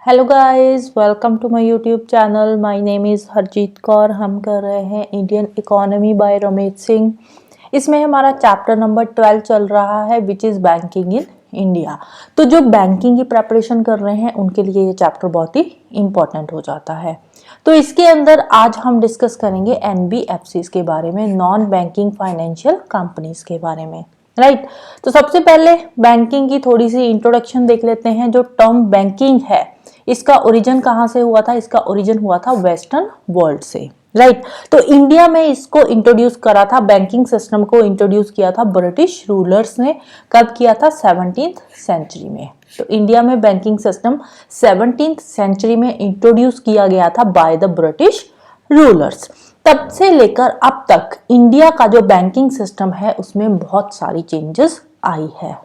Hello guys, welcome to my YouTube channel. My name is Harjeet Kaur. हम कर रहे हैं Indian economy by Ramesh Singh. इसमें हमारा चैप्टर नंबर 12 चल रहा है which is banking in India. तो जो बैंकिंग की प्रेपरेशन कर रहे हैं उनके लिए ये चैप्टर बहुत ही इम्पोर्टेंट हो जाता है। तो इसके अंदर आज हम डिस्कस करेंगे एनबीएफसीज के बारे में, नॉन बैंकिंग फाइनेंशियल कंपनीज के बारे में, राइट। तो सबसे पहले बैंकिंग की थोड़ी सी इंट्रोडक्शन देख लेते हैं। जो टर्म बैंकिंग है इसका ओरिजिन कहाँ से हुआ था? इसका ओरिजिन हुआ था वेस्टर्न वर्ल्ड से, राइट। तो इंडिया में इसको इंट्रोड्यूस करा था, बैंकिंग सिस्टम को इंट्रोड्यूस किया था ब्रिटिश रूलर्स ने। कब किया था? 17th सेंचुरी में। तो इंडिया में बैंकिंग सिस्टम 17th सेंचुरी में इंट्रोड्यूस किया गया था बाय द ब्रिटिश रूलर्स। तब से लेकर अब तक इंडिया का जो बैंकिंग सिस्टम है उसमें बहुत सारी चेंजेस आई है,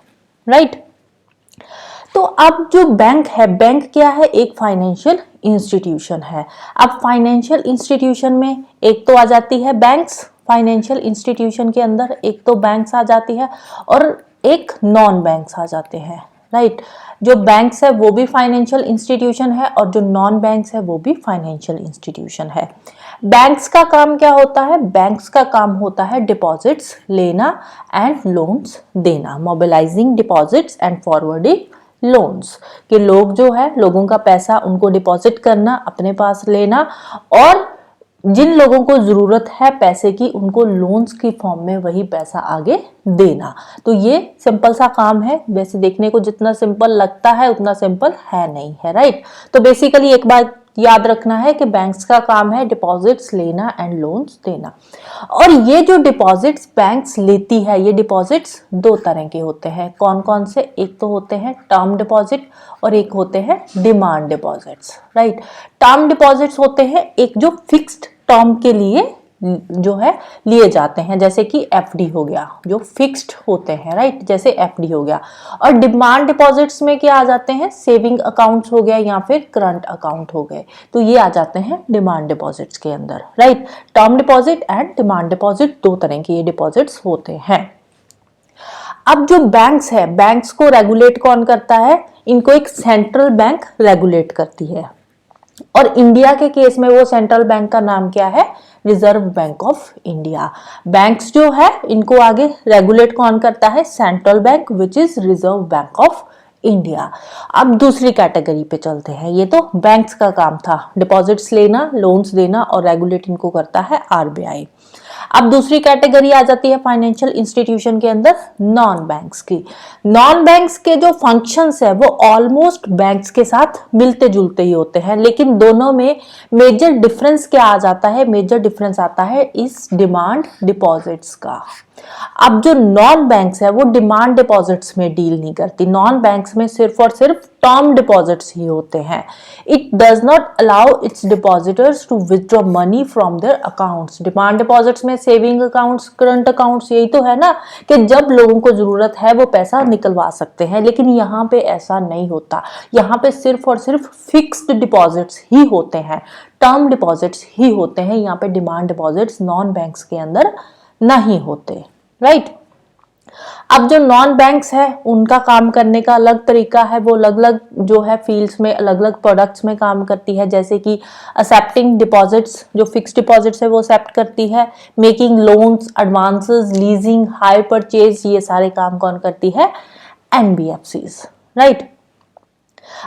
राइट। तो अब जो बैंक है, बैंक क्या है? एक फाइनेंशियल इंस्टीट्यूशन है। अब फाइनेंशियल इंस्टीट्यूशन में एक तो आ जाती है बैंक्स, फाइनेंशियल इंस्टीट्यूशन के अंदर एक तो बैंक्स आ जाती है और एक नॉन बैंक्स आ जाते हैं, राइट। जो बैंक्स है वो भी फाइनेंशियल इंस्टीट्यूशन है और जो नॉन बैंक्स है वो भी फाइनेंशियल इंस्टीट्यूशन है। बैंक्स का काम क्या होता है? बैंक्स का काम होता है डिपॉजिट्स लेना एंड लोन्स देना, mobilising deposits and forwarding loans. कि लोग जो है, लोगों का पैसा उनको डिपॉजिट करना, अपने पास लेना, और जिन लोगों को जरूरत है पैसे की उनको लोन्स की फॉर्म में वही पैसा आगे देना। तो ये सिंपल सा काम है। वैसे देखने को जितना सिंपल लगता है उतना सिंपल है नहीं है, राइट। तो बेसिकली एक बात याद रखना है कि बैंक्स का काम है डिपॉजिट्स लेना एंड लोन्स देना। और ये जो डिपॉजिट्स बैंक्स लेती है, ये डिपॉजिट्स दो तरह के होते हैं। कौन कौन से? एक तो होते हैं टर्म डिपॉजिट और एक होते हैं demand deposits, right. Term deposits होते हैं एक जो फिक्स्ड टर्म के लिए जो है लिए जाते हैं, जैसे कि एफडी हो गया, जो फिक्स्ड होते हैं, राइट, जैसे एफडी हो गया। और डिमांड डिपॉजिट्स में क्या आ जाते हैं? सेविंग अकाउंट्स हो गया या फिर करंट अकाउंट हो गए, तो ये आ जाते हैं डिमांड डिपॉजिट्स के अंदर, right. Term deposit and demand deposit दो तरह के ये डिपॉजिट्स होते हैं। अब जो बैंक्स है, बैंक्स को रेगुलेट कौन करता है? इनको एक सेंट्रल बैंक रेगुलेट करती है और इंडिया के केस में वो सेंट्रल बैंक का नाम क्या है? Reserve bank of India. Banks जो है इनको आगे रेगुलेट कौन करता है? Central bank which is reserve bank of India. अब दूसरी कैटेगरी पे चलते हैं। ये तो बैंक्स का काम था, डिपॉजिट्स लेना, लोन्स देना, और रेगुलेट इनको करता है आरबीआई। अब दूसरी कैटेगरी आ जाती है फाइनेंशियल इंस्टीट्यूशन के अंदर नॉन बैंक्स की। नॉन बैंक्स के जो फंक्शंस है वो ऑलमोस्ट बैंक्स के साथ मिलते जुलते ही होते हैं, लेकिन दोनों में मेजर डिफरेंस क्या आ जाता है? मेजर डिफरेंस आता है इस डिमांड डिपॉजिट्स का। अब जो नॉन बैंक्स है वो डिमांड डिपॉजिट्स में डील नहीं करती। नॉन बैंक्स में सिर्फ और सिर्फ टर्म डिपॉजिट्स ही होते हैं। It does not allow its depositors to withdraw money from their accounts. Demand deposits में सेविंग अकाउंट्स, करंट अकाउंट्स, यही तो है ना कि जब लोगों को जरूरत है वो पैसा निकलवा सकते हैं, लेकिन यहाँ पे ऐसा नहीं होता। यहाँ पे सिर्फ और सिर्फ फिक्स्ड डिपॉजिट्स ही होते हैं, टर्म डिपॉजिट्स ही होते हैं। यहाँ पे डिमांड डिपॉजिट्स नॉन बैंक्स के अंदर नहीं होते, राइट। अब जो नॉन बैंक्स है उनका काम करने का अलग तरीका है। वो अलग अलग जो है फील्ड्स में अलग अलग प्रोडक्ट्स में काम करती है, जैसे कि एक्सेप्टिंग डिपॉजिट्स, जो फिक्स्ड डिपॉजिट्स है वो एक्सेप्ट करती है। Making loans, advances, leasing, hire purchase, ये सारे काम कौन करती है? NBFCs, right.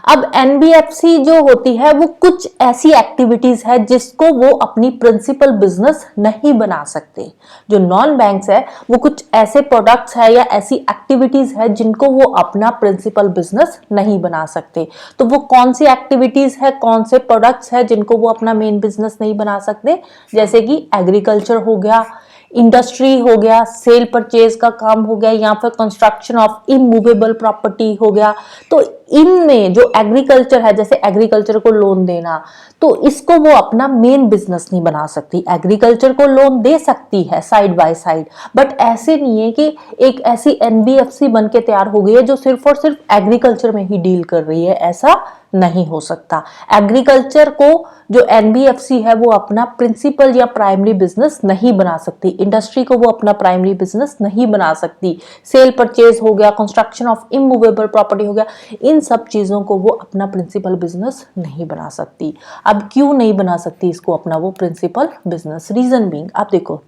अब एनबीएफसी जो होती है वो कुछ ऐसी एक्टिविटीज है जिसको वो अपनी प्रिंसिपल बिजनेस नहीं बना सकते। जो नॉन बैंक्स है वो कुछ ऐसे प्रोडक्ट्स है या ऐसी एक्टिविटीज है जिनको वो अपना प्रिंसिपल बिजनेस नहीं बना सकते। तो वो कौन सी एक्टिविटीज है, कौन से प्रोडक्ट्स है जिनको वो अपना मेन बिजनेस नहीं बना सकते? जैसे कि एग्रीकल्चर हो गया, इंडस्ट्री हो गया, सेल परचेज का काम हो गया, या फिर कंस्ट्रक्शन ऑफ इमूवेबल प्रॉपर्टी हो गया। तो इनमें जो एग्रीकल्चर है, जैसे एग्रीकल्चर को लोन देना, तो इसको वो अपना मेन बिजनेस नहीं बना सकती। एग्रीकल्चर को लोन दे सकती है साइड बाय साइड, बट ऐसे नहीं है कि एक ऐसी एनबीएफसी बन के तैयार हो गई है जो सिर्फ और सिर्फ एग्रीकल्चर में ही डील कर रही है, ऐसा नहीं हो सकता। एग्रीकल्चर को जो एनबीएफसी है वो अपना प्रिंसिपल या प्राइमरी बिजनेस नहीं बना सकती। इंडस्ट्री को वो अपना प्राइमरी बिजनेस नहीं बना सकती। सेल परचेज हो गया, कंस्ट्रक्शन ऑफ इमूवेबल प्रॉपर्टी हो गया, इन इन सब चीज़ों को वो अपना प्रिंसिपल बिजनेस नहीं बना सकती। अब क्यों नहीं बना सकती इसको अपना वो प्रिंसिपल बिजनेस? रीजन बीइंग, आप देखो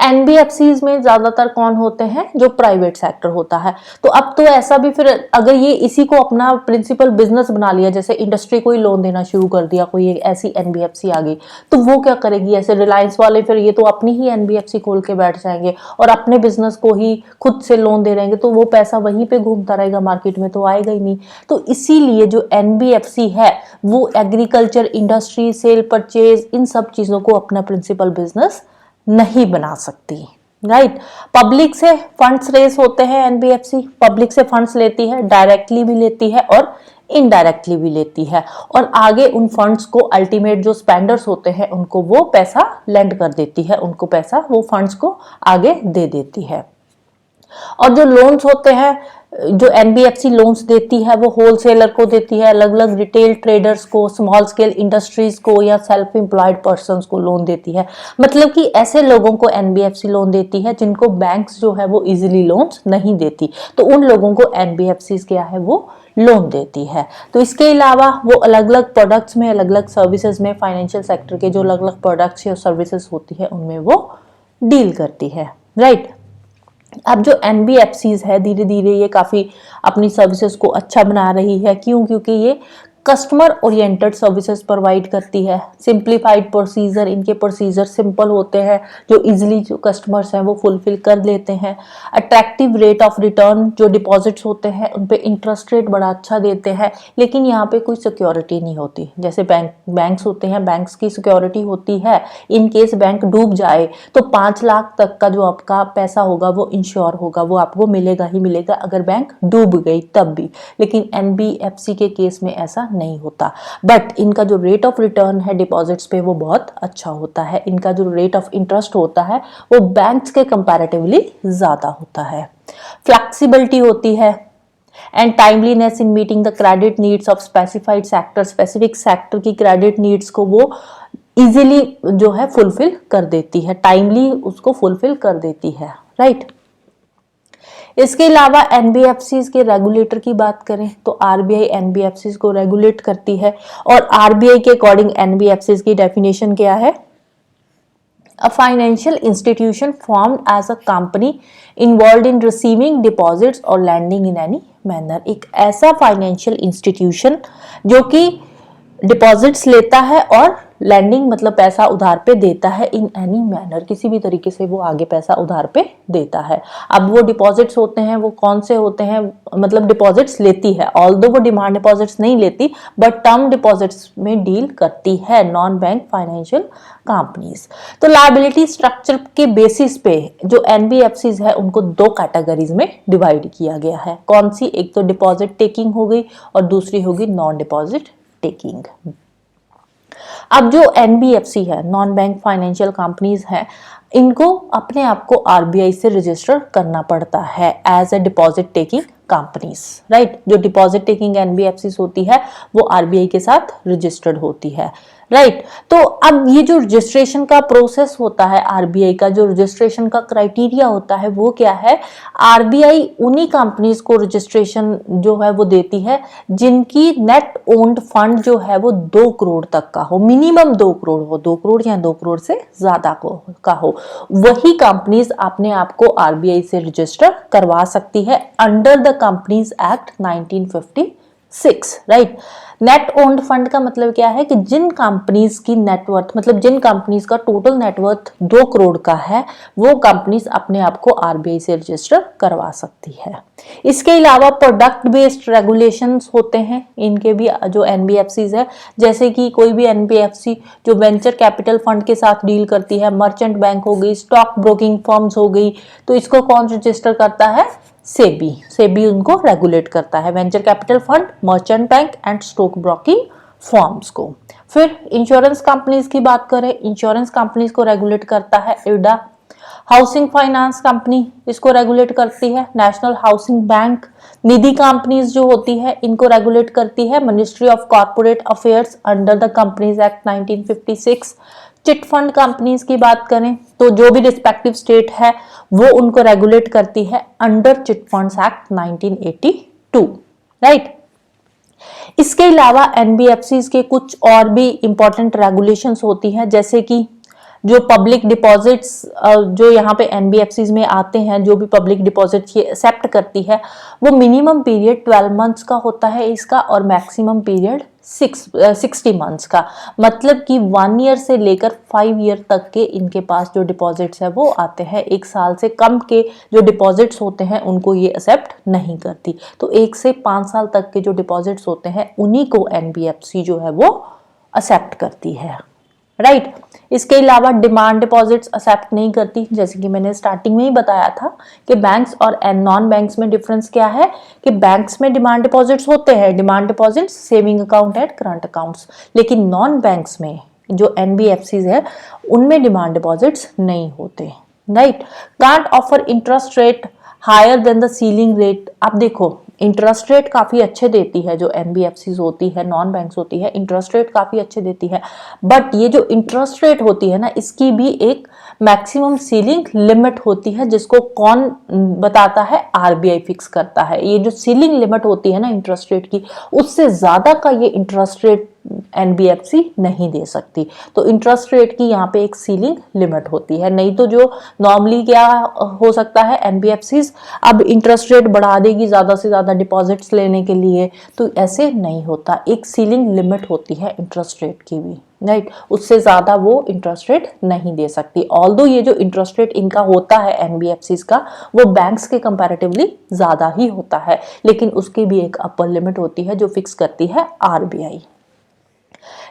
एनबीएफसीज में ज्यादातर कौन होते हैं? जो प्राइवेट सेक्टर होता है। तो अब तो ऐसा भी फिर अगर ये इसी को अपना प्रिंसिपल बिजनेस बना लिया, जैसे इंडस्ट्री को ही लोन देना शुरू कर दिया, कोई एक ऐसी एनबीएफसी आ गई, तो वो क्या करेगी? ऐसे रिलायंस वाले फिर ये तो अपनी ही एनबीएफसी खोल के बैठ जाएंगे और अपने बिजनेस को ही खुद से लोन दे रहेंगे, तो वो पैसा वहीं पे घूमता रहेगा, मार्केट में तो आएगा ही नहीं। तो इसीलिए जो एनबीएफसी है वो एग्रीकल्चर, इंडस्ट्री, सेल परचेज, इन सब चीजों को अपना प्रिंसिपल बिजनेस नहीं बना सकती, राइट। पब्लिक से फंड्स रेस होते हैं, एनबीएफसी पब्लिक से फंड्स लेती है, डायरेक्टली भी लेती है और इनडायरेक्टली भी लेती है, और आगे उन फंड्स को अल्टीमेट जो स्पेंडर्स होते हैं उनको वो पैसा लेंड कर देती है, उनको पैसा वो फंड्स को आगे दे देती है। और जो लोन्स होते हैं, जो एनबीएफसी लोन्स देती है वो होलसेलर को देती है, अलग अलग रिटेल ट्रेडर्स को, स्मॉल स्केल इंडस्ट्रीज को या सेल्फ एम्प्लॉयड पर्संस को लोन देती है। मतलब कि ऐसे लोगों को एनबीएफसी लोन देती है जिनको बैंक्स जो है वो इजीली लोन्स नहीं देती, तो उन लोगों को एनबीएफसी क्या है वो लोन देती है। तो इसके अलावा वो अलग अलग प्रोडक्ट्स में, अलग अलग सर्विसेज में, फाइनेंशियल सेक्टर के जो अलग अलग प्रोडक्ट्स या सर्विसेज होती है उनमें वो डील करती है, राइट। अब जो एनबीएफसीज है धीरे धीरे ये काफ़ी अपनी सर्विसेज को अच्छा बना रही है। क्यों? क्योंकि ये कस्टमर ओरिएंटेड सर्विसेज प्रोवाइड करती है। सिंप्लीफाइड प्रोसीजर, इनके प्रोसीजर सिंपल होते हैं जो इजीली जो कस्टमर्स हैं वो फुलफिल कर लेते हैं। अट्रैक्टिव रेट ऑफ रिटर्न, जो डिपॉजिट्स होते हैं उन पे इंटरेस्ट रेट बड़ा अच्छा देते हैं, लेकिन यहाँ पे कोई सिक्योरिटी नहीं होती। जैसे बैंक्स होते हैं, बैंक्स की सिक्योरिटी होती है, इन केस बैंक डूब जाए तो 5 लाख तक का जो आपका पैसा होगा वो इंश्योर होगा, वो आपको मिलेगा ही मिलेगा अगर बैंक डूब गई तब भी। लेकिन एनबीएफसी के केस में ऐसा नहीं होता। बट इनका जो रेट ऑफ रिटर्न है डिपॉजिट्स पे वो बहुत अच्छा होता है। इनका जो रेट ऑफ इंटरेस्ट होता है वो बैंक्स के कंपैरेटिवली ज्यादा होता है। फ्लेक्सिबिलिटी होती है and timeliness in meeting the credit needs of specified sector. Specific sector की क्रेडिट नीड्स को वो इजीली जो है फुलफिल कर देती है, टाइमली उसको फुलफिल कर देती है, राइट। इसके अलावा एनबीएफसीज के रेगुलेटर की बात करें तो आरबीआई एनबीएफसीज को रेगुलेट करती है, और आरबीआई के अकॉर्डिंग एनबीएफसीज की डेफिनेशन क्या है? A financial institution formed as a company involved in receiving deposits or lending in any manner। एक ऐसा फाइनेंशियल इंस्टीट्यूशन जो कि डिपॉजिट्स लेता है और लैंडिंग मतलब पैसा उधार पे देता है, इन एनी मैनर, किसी भी तरीके से वो आगे पैसा उधार पे देता है। अब वो डिपॉजिट्स होते हैं वो कौन से होते हैं? मतलब डिपॉजिट्स लेती है, ऑल्दो वो डिमांड डिपॉजिट्स नहीं लेती बट टर्म डिपॉजिट्स में डील करती है, नॉन बैंक फाइनेंशियल कंपनीज। तो लायबिलिटी स्ट्रक्चर के बेसिस पे जो एनबीएफसीज है उनको 2 कैटेगरीज में डिवाइड किया गया है। कौन सी? एक तो डिपॉजिट टेकिंग हो गई और दूसरी होगी नॉन डिपॉजिट टेकिंग। अब जो एनबीएफसी है, नॉन बैंक फाइनेंशियल कंपनीज है, इनको अपने आप को आरबीआई से रजिस्टर करना पड़ता है as a deposit taking companies, right. जो डिपॉजिट टेकिंग एनबीएफसी होती है वो आरबीआई के साथ रजिस्टर्ड होती है, राइट। तो अब ये जो रजिस्ट्रेशन का प्रोसेस होता है आरबीआई का, जो रजिस्ट्रेशन का क्राइटेरिया होता है वो क्या है? आरबीआई उन्हीं कंपनीज को रजिस्ट्रेशन जो है वो देती है जिनकी नेट ओन्ड फंड जो है वो 2 करोड़ तक का हो, मिनिमम 2 करोड़ हो, 2 करोड़ या 2 करोड़ से ज्यादा का हो। वही कंपनीज अपने आप को आरबीआई से रजिस्टर करवा सकती है under the companies act 1956, right. Net owned fund का मतलब क्या है कि जिन कंपनीज की नेटवर्थ, मतलब जिन कंपनीज का टोटल नेटवर्थ 2 करोड़ का है वो कंपनीज अपने आप को आरबीआई से रजिस्टर करवा सकती है। इसके अलावा प्रोडक्ट बेस्ड रेगुलेशंस होते हैं इनके भी, जो एनबीएफसीज है, जैसे कि कोई भी एनबीएफसी जो वेंचर कैपिटल फंड के साथ डील करती है, मर्चेंट बैंक हो गई, स्टॉक ब्रोकिंग फर्म्स हो गई, तो इसको कौन रजिस्टर करता है? सेबी उनको रेगुलेट करता है, venture capital fund, merchant bank and stock broking firms को। फिर इंश्योरेंस कंपनीज की बात करें, इंश्योरेंस कंपनीज को रेगुलेट करता है इरडा। हाउसिंग फाइनेंस कंपनी इसको रेगुलेट करती है नेशनल हाउसिंग बैंक। निधि कंपनीज जो होती है इनको रेगुलेट करती है ministry of corporate affairs under the companies act 1956। Chit fund companies की बात करें तो जो भी रिस्पेक्टिव स्टेट है वो उनको रेगुलेट करती है under chit funds act 1982। Right. इसके अलावा एनबीएफसीज के कुछ और भी इंपॉर्टेंट रेगुलेशंस होती हैं, जैसे कि जो पब्लिक डिपॉजिट्स जो यहाँ पे एनबीएफसीज में आते हैं, जो भी पब्लिक डिपॉजिट्स ये एक्सेप्ट करती है, वो मिनिमम पीरियड 12 मंथ्स का होता है इसका, और मैक्सिमम पीरियड 60 मंथ्स का। मतलब कि 1 ईयर से लेकर 5 ईयर तक के इनके पास जो डिपॉजिट्स है वो आते हैं। 1 साल से कम के जो डिपॉजिट्स होते हैं उनको ये एक्सेप्ट नहीं करती। तो 1 से 5 साल तक के जो डिपॉजिट्स होते हैं उन्हीं को एनबीएफसी जो है वो एक्सेप्ट करती है, राइट। इसके अलावा डिमांड डिपॉजिट्स एक्सेप्ट नहीं करती, जैसे कि मैंने स्टार्टिंग में ही बताया था कि बैंक्स और नॉन बैंक्स में डिफरेंस क्या है, कि बैंक्स में डिमांड डिपॉजिट्स होते हैं, demand deposits saving account and current accounts, लेकिन नॉन बैंक्स में जो एनबीएफसीज है उनमें डिमांड डिपॉजिट्स नहीं होते, right. Can't offer interest rate higher than the ceiling rate. आप देखो इंटरेस्ट रेट काफी अच्छे देती है जो एनबीएफसीज होती है, नॉन बैंक्स होती है, इंटरेस्ट रेट काफी अच्छे देती है, बट ये जो इंटरेस्ट रेट होती है ना, इसकी भी एक मैक्सिमम सीलिंग लिमिट होती है, जिसको कौन बताता है, आरबीआई फिक्स करता है। ये जो सीलिंग लिमिट होती है ना इंटरेस्ट रेट की, उससे ज्यादा का ये इंटरेस्ट रेट एनबीएफसी नहीं दे सकती। तो इंटरेस्ट रेट की यहाँ पे एक सीलिंग लिमिट होती है, नहीं तो जो नॉर्मली क्या हो सकता है, एनबीएफसीज अब इंटरेस्ट रेट बढ़ा देगी ज्यादा से ज्यादा डिपॉजिट्स लेने के लिए, तो ऐसे नहीं होता। एक सीलिंग लिमिट होती है इंटरेस्ट रेट की भी, राइट। उससे ज्यादा वो इंटरेस्ट रेट नहीं दे सकती। ऑल्दो ये जो इंटरेस्ट रेट इनका होता है एनबीएफसीज का, वो बैंक्स के कंपैरेटिवली ज्यादा ही होता है, लेकिन उसकी भी एक अपर लिमिट होती है जो फिक्स करती है आरबीआई।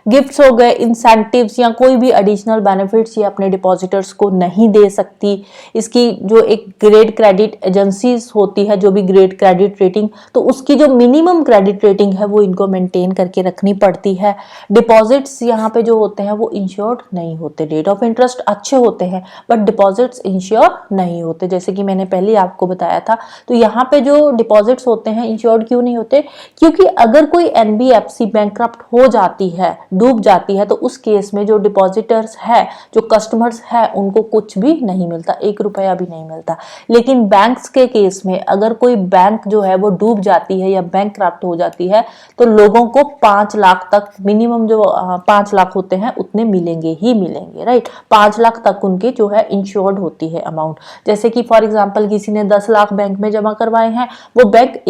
गिफ्ट्स हो गए, इंसेंटिव्स या कोई भी एडिशनल बेनिफिट्स ये अपने डिपॉजिटर्स को नहीं दे सकती। इसकी जो एक ग्रेड क्रेडिट एजेंसीज होती है, जो भी ग्रेड क्रेडिट रेटिंग, तो उसकी जो मिनिमम क्रेडिट रेटिंग है वो इनको मेंटेन करके रखनी पड़ती है। डिपॉजिट्स यहाँ पे जो होते हैं वो इंश्योर्ड नहीं होते। रेट ऑफ इंटरेस्ट अच्छे होते हैं बट डिपॉजिट्स इंश्योर नहीं होते, जैसे कि मैंने पहले आपको बताया था। तो यहाँ पे जो डिपॉजिट्स होते हैं इंश्योर्ड क्यों नहीं होते, क्योंकि अगर कोई एनबीएफसी बैंकक्रप्ट हो जाती है, डूब जाती है, तो उस केस में जो डिपॉजिटर्स है, जो कस्टमर्स है, उनको कुछ भी नहीं मिलता, 1 रुपया भी नहीं मिलता। लेकिन बैंक्स के केस में अगर कोई बैंक जो है वो डूब जाती है या बैंकक्रप्ट हो जाती है, तो लोगों को 5 लाख तक मिनिमम जो 5 लाख होते हैं उतने मिलेंगे ही मिलेंगे, राइट। 5 लाख तक उनके जो है इंश्योर्ड होती है अमाउंट। जैसे कि फॉर एग्जांपल किसी ने 10 लाख बैंक में जमा करवाए हैं, वो बैंक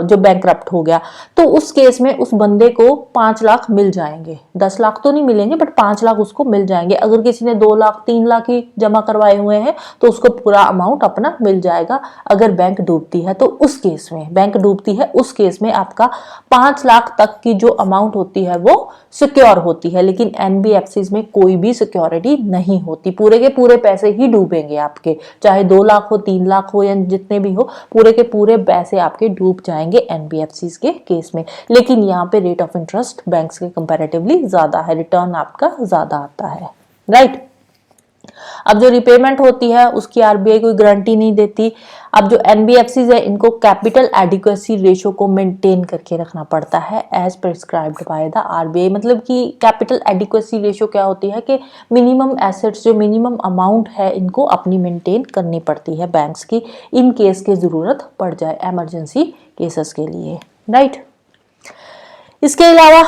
जो बैंकक्रप्ट हो गया, तो उस केस में उस बंदे को 5 लाख मिल जाएंगे। 10 लाख तो नहीं मिलेंगे बट 5 लाख उसको मिल जाएंगे। अगर किसी ने 2 लाख 3 लाख ही जमा करवाए हुए हैं तो उसको पूरा अमाउंट अपना मिल जाएगा। अगर बैंक डूबती है तो उस केस में, बैंक डूबती है उस केस में आपका 5 लाख तक की जो अमाउंट होती है वो सिक्योर होती है। लेकिन एनबीएफसीज में कोई भी सिक्योरिटी नहीं होती, पूरे के पूरे पैसे ही डूबेंगे आपके, चाहे 2 लाख हो, 3 लाख हो या जितने भी हो, पूरे के पूरे पैसे आपके डूब जाएंगे एनबीएफसीज के केस में। लेकिन यहाँ पे रेट ऑफ इंटरेस्ट बैंक्स के कंपैरेटिवली ज्यादा है, रिटर्न आपका ज्यादा आता है, राइट। अब जो रिपेमेंट होती है उसकी आरबीआई कोई गारंटी नहीं देती। अब जो एनबीएफसीज है इनको कैपिटल एडिक्वेसी रेशियो को मेंटेन करके रखना पड़ता है as prescribed by the RBI. मतलब कि कैपिटल एडिक्वेसी रेशियो क्या होती है कि मिनिमम एसेट्स, जो मिनिमम अमाउंट है, इनको अपनी मेंटेन करनी पड़ती है बैंक्स की, इन केस की जरूरत पड़ जाए इमरजेंसी केसेस के लिए, राइट। इसके अलावा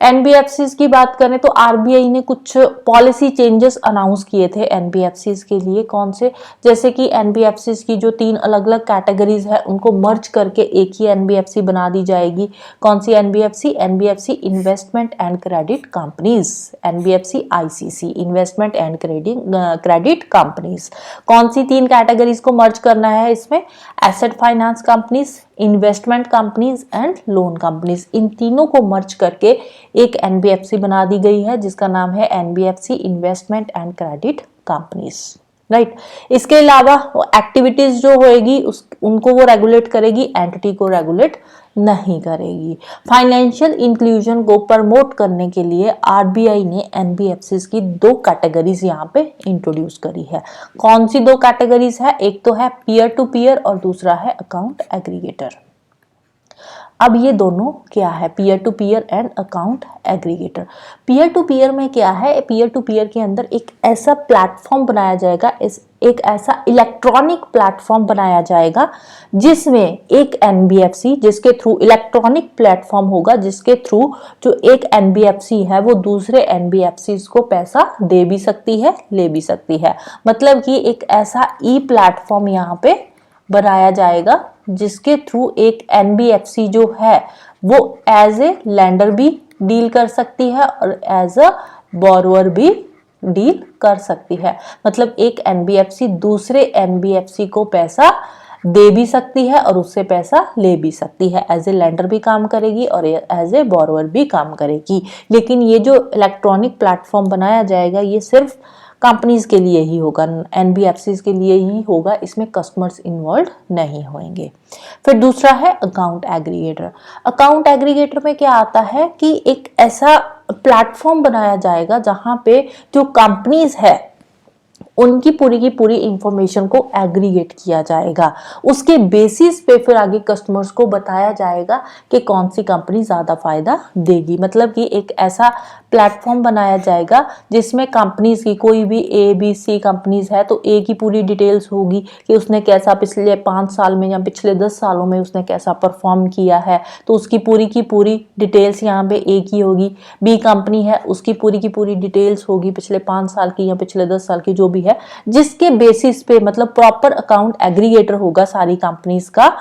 एनबीएफसीज की बात करें तो आरबीआई ने कुछ पॉलिसी चेंजेस अनाउंस किए थे एनबीएफसीज के लिए। कौन से, जैसे कि एनबीएफसीज की जो 3 अलग अलग कैटेगरीज है उनको मर्ज करके एक ही एनबीएफसी बना दी जाएगी। कौन सी NBFC? NBFC investment and credit companies, NBFC ICC, investment and credit companies. कौन सी 3 कैटेगरीज को मर्ज करना है इसमें? Asset finance companies, investment companies and loan companies. इन तीनों को मर्ज करके एक एनबीएफसी बना दी गई है जिसका नाम है NBFC investment and credit companies, right. इसके अलावा एक्टिविटीज जो होएगी उनको वो रेगुलेट करेगी, एंटिटी को रेगुलेट नहीं करेगी। फाइनेंशियल इंक्लूजन को प्रमोट करने के लिए आरबीआई ने एनबीएफसीज की 2 कैटेगरीज यहाँ पे इंट्रोड्यूस करी है। कौन सी 2 कैटेगरीज है? एक तो है पीयर टू पीयर और दूसरा है अकाउंट एग्रीगेटर। अब ये दोनों क्या है, peer to peer and account aggregator. Peer to peer में क्या है, पीयर टू पीयर के अंदर एक ऐसा प्लेटफॉर्म बनाया जाएगा, एक ऐसा इलेक्ट्रॉनिक प्लेटफॉर्म बनाया जाएगा जिसमें एक एनबीएफसी, जिसके थ्रू इलेक्ट्रॉनिक प्लेटफॉर्म होगा, जिसके थ्रू जो एक एनबीएफसी है वो दूसरे एनबीएफसी को पैसा दे भी सकती है, ले भी सकती है। मतलब कि एक ऐसा ई प्लेटफॉर्म यहाँ पे बनाया जाएगा जिसके थ्रू एक एनबीएफसी जो है वो एज ए लेंडर भी डील कर सकती है और एज अ बोरोवर भी डील कर सकती है। मतलब एक एनबीएफसी दूसरे एनबीएफसी को पैसा दे भी सकती है और उससे पैसा ले भी सकती है, एज ए लेंडर भी काम करेगी और एज ए बोरोवर भी काम करेगी। लेकिन ये जो इलेक्ट्रॉनिक प्लेटफॉर्म बनाया जाएगा ये सिर्फ कंपनीज के लिए ही होगा, एनबीएफसी के लिए ही होगा, इसमें कस्टमर्स इन्वॉल्व नहीं होंगे। फिर दूसरा है अकाउंट एग्रीगेटर। अकाउंट एग्रीगेटर में क्या आता है कि एक ऐसा प्लेटफॉर्म बनाया जाएगा जहां पे जो कंपनीज है उनकी पूरी की पूरी इंफॉर्मेशन को एग्रीगेट किया जाएगा। उसके बेसिस पे फिर आगे कस्टमर्स को बताया जाएगा कि कौन सी कंपनी ज़्यादा फायदा देगी। मतलब कि एक ऐसा प्लेटफॉर्म बनाया जाएगा जिसमें कंपनीज की कोई भी ए बी सी कंपनीज है तो ए की पूरी डिटेल्स होगी कि उसने कैसा पिछले 5 साल में या पिछले 10 सालों में उसने कैसा परफॉर्म किया है, तो उसकी पूरी की पूरी डिटेल्स यहाँ पे ए की होगी। बी कंपनी है उसकी की पूरी डिटेल्स होगी पिछले 5 साल की या पिछले 10 साल की जो भी है, जिसके बेसिस पे मतलब प्रॉपर अकाउंट एग्रीगेटर होगा सारी कंपनीज का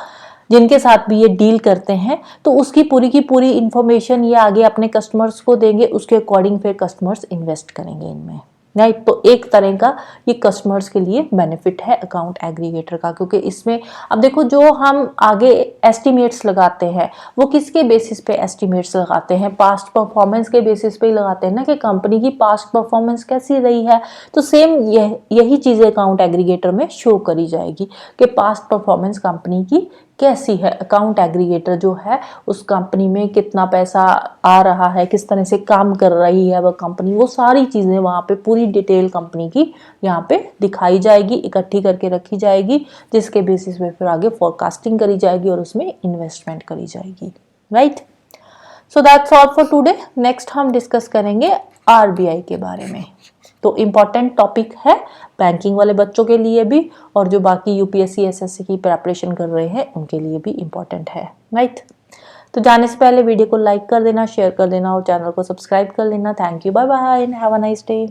जिनके साथ भी ये डील करते हैं, तो उसकी की पूरी इंफॉर्मेशन ये आगे अपने कस्टमर्स को देंगे, उसके अकॉर्डिंग फिर कस्टमर्स इन्वेस्ट करेंगे इनमें। राइट, तो एक तरह का ये कस्टमर्स के लिए बेनिफिट है अकाउंट एग्रीगेटर का, क्योंकि इसमें अब देखो जो हम आगे एस्टिमेट्स लगाते हैं वो किसके बेसिस पे एस्टिमेट्स लगाते हैं, पास्ट परफॉर्मेंस के बेसिस पे ही लगाते हैं ना, कि कंपनी की पास्ट परफॉर्मेंस कैसी रही है। तो सेम यही चीज़ें अकाउंट एग्रीगेटर में शो करी जाएगी कि पास्ट परफॉर्मेंस कंपनी की कैसी है। अकाउंट एग्रीगेटर जो है उस कंपनी में कितना पैसा आ रहा है, किस तरह से काम कर रही है वह कंपनी, वो सारी चीज़ें वहाँ पे पूरी डिटेल कंपनी की यहाँ पे दिखाई जाएगी, इकट्ठी करके रखी जाएगी, जिसके बेसिस पे फिर आगे फोरकास्टिंग करी जाएगी और उसमें इन्वेस्टमेंट करी जाएगी। Right, so that's all for today. Next हम डिस्कस करेंगे आरबीआई के बारे में। तो इम्पॉर्टेंट टॉपिक है बैंकिंग वाले बच्चों के लिए भी और जो बाकी यूपीएससी एसएससी की प्रिपरेशन कर रहे हैं उनके लिए भी इम्पॉर्टेंट है। राइट, तो जाने से पहले वीडियो को लाइक कर देना, शेयर कर देना और चैनल को सब्सक्राइब कर लेना। Thank you, bye bye and have a nice day.